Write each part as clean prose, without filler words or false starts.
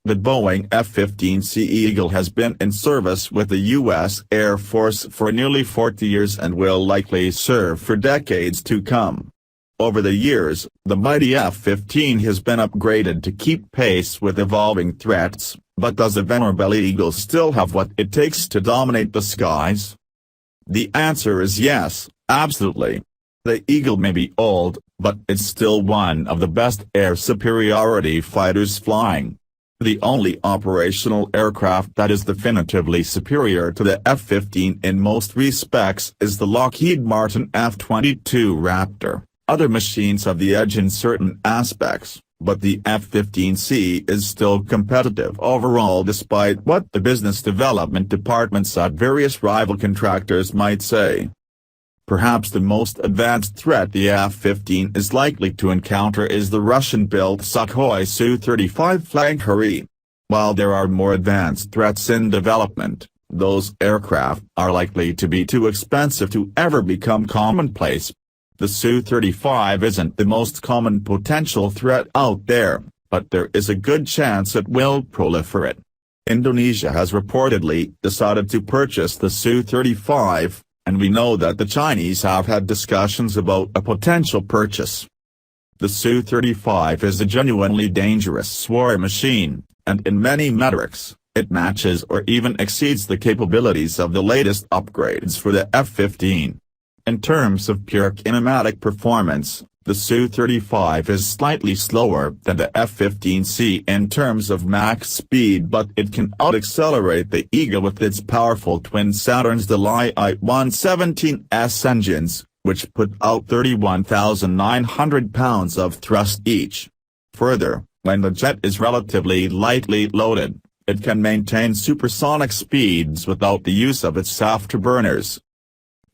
The Boeing F-15C Eagle has been in service with the U.S. Air Force for nearly 40 years and will likely serve for decades to come. Over the years, the mighty F-15 has been upgraded to keep pace with evolving threats, but does the venerable Eagle still have what it takes to dominate the skies? The answer is yes, absolutely. The Eagle may be old, but it's still one of the best air superiority fighters flying. The only operational aircraft that is definitively superior to the F-15 in most respects is the Lockheed Martin F-22 Raptor. Other machines have the edge in certain aspects, but the F-15C is still competitive overall despite what the business development departments at various rival contractors might say. Perhaps the most advanced threat the F-15 is likely to encounter is the Russian-built Sukhoi Su-35 Flank-Harry. While there are more advanced threats in development, those aircraft are likely to be too expensive to ever become commonplace. The Su-35 isn't the most common potential threat out there, but there is a good chance it will proliferate. Indonesia has reportedly decided to purchase the Su-35. And we know that the Chinese have had discussions about a potential purchase. The Su-35 is a genuinely dangerous war machine, and in many metrics, it matches or even exceeds the capabilities of the latest upgrades for the F-15. In terms of pure kinematic performance, the Su-35 is slightly slower than the F-15C in terms of max speed, but it can out-accelerate the Eagle with its powerful twin Saturn's Delhi I-117S engines, which put out 31,900 pounds of thrust each. Further, when the jet is relatively lightly loaded, it can maintain supersonic speeds without the use of its afterburners.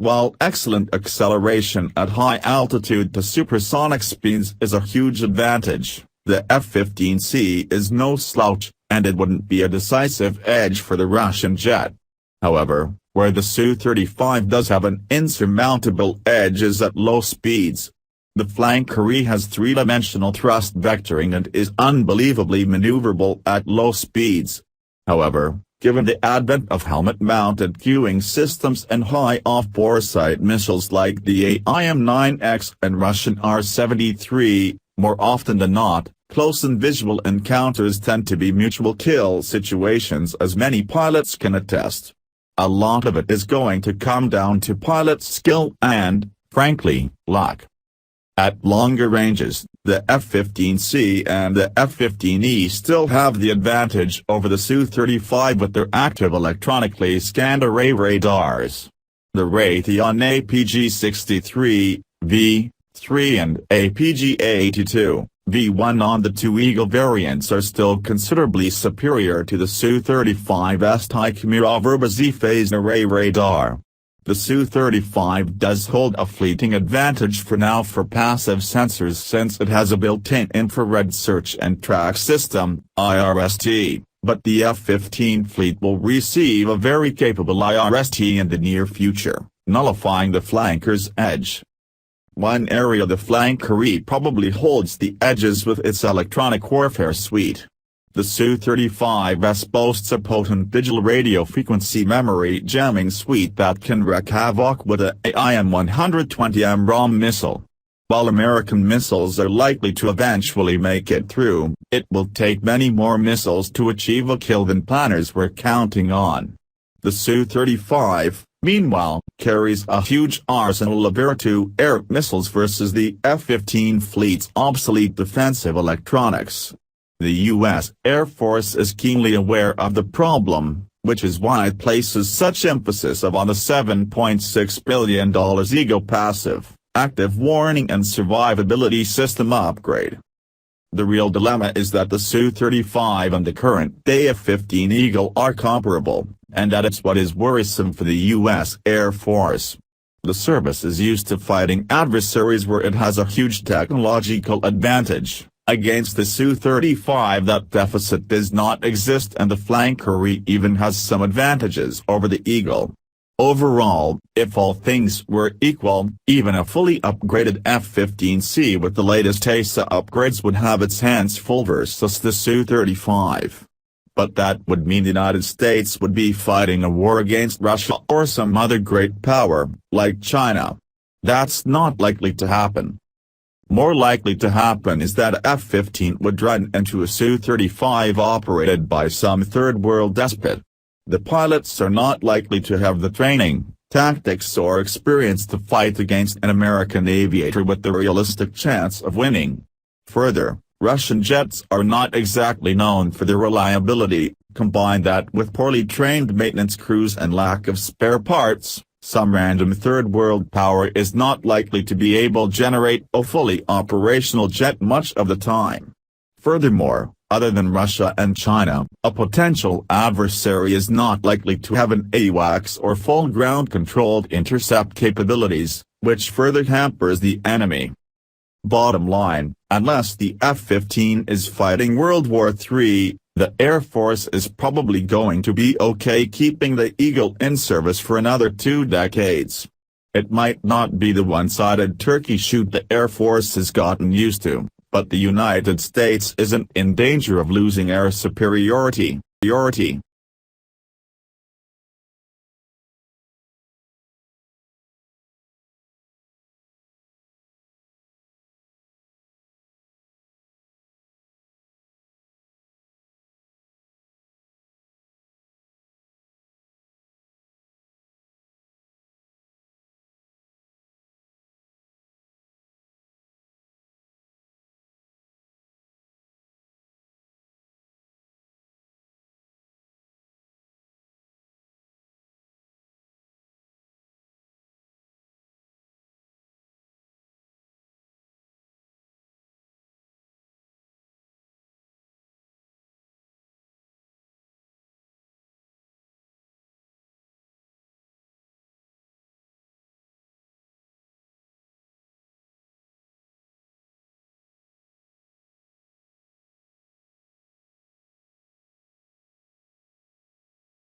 While excellent acceleration at high altitude to supersonic speeds is a huge advantage, the F-15C is no slouch, and it wouldn't be a decisive edge for the Russian jet. However, where the Su-35 does have an insurmountable edge is at low speeds. The Flank-Harry has three-dimensional thrust vectoring and is unbelievably maneuverable at low speeds. However, given the advent of helmet-mounted cueing systems and high off-bore sight missiles like the AIM-9X and Russian R-73, more often than not, close and visual encounters tend to be mutual kill situations, as many pilots can attest. A lot of it is going to come down to pilot skill and, frankly, luck. At longer ranges, the F-15C and the F-15E still have the advantage over the Su-35 with their active electronically scanned array radars. The Raytheon APG-63, V-3 and APG-82, V-1 on the two Eagle variants are still considerably superior to the Su-35's Tikhonov Z-phase array radar. The Su-35 does hold a fleeting advantage for now for passive sensors since it has a built-in infrared search and track system, IRST, but the F-15 fleet will receive a very capable IRST in the near future, nullifying the flanker's edge. One area the Flank-Harry probably holds the edges with its electronic warfare suite. The Su-35S boasts a potent digital radio frequency memory jamming suite that can wreak havoc with a AIM-120M ROM missile. While American missiles are likely to eventually make it through, it will take many more missiles to achieve a kill than planners were counting on. The Su-35, meanwhile, carries a huge arsenal of air-to-air missiles versus the F-15 fleet's obsolete defensive electronics. The U.S. Air Force is keenly aware of the problem, which is why it places such emphasis on the $7.6 billion Eagle passive, active warning and survivability system upgrade. The real dilemma is that the Su-35 and the current-day F-15 Eagle are comparable, and that it's what is worrisome for the U.S. Air Force. The service is used to fighting adversaries where it has a huge technological advantage. Against the Su-35 that deficit does not exist, and the Flank-Harry even has some advantages over the Eagle. Overall, if all things were equal, even a fully upgraded F-15C with the latest AESA upgrades would have its hands full versus the Su-35. but that would mean the United States would be fighting a war against Russia or some other great power, like China. That's not likely to happen. More likely to happen is that F-15 would run into a Su-35 operated by some third-world despot. The pilots are not likely to have the training, tactics or experience to fight against an American aviator with the realistic chance of winning. Further, Russian jets are not exactly known for their reliability. Combine that with poorly trained maintenance crews and lack of spare parts, some random third-world power is not likely to be able to generate a fully operational jet much of the time. Furthermore, other than Russia and China, a potential adversary is not likely to have an AWACS or full ground-controlled intercept capabilities, which further hampers the enemy. Bottom line, unless the F-15 is fighting World War III, the Air Force is probably going to be okay keeping the Eagle in service for another 2 decades. It might not be the one-sided turkey shoot the Air Force has gotten used to, but the United States isn't in danger of losing air superiority.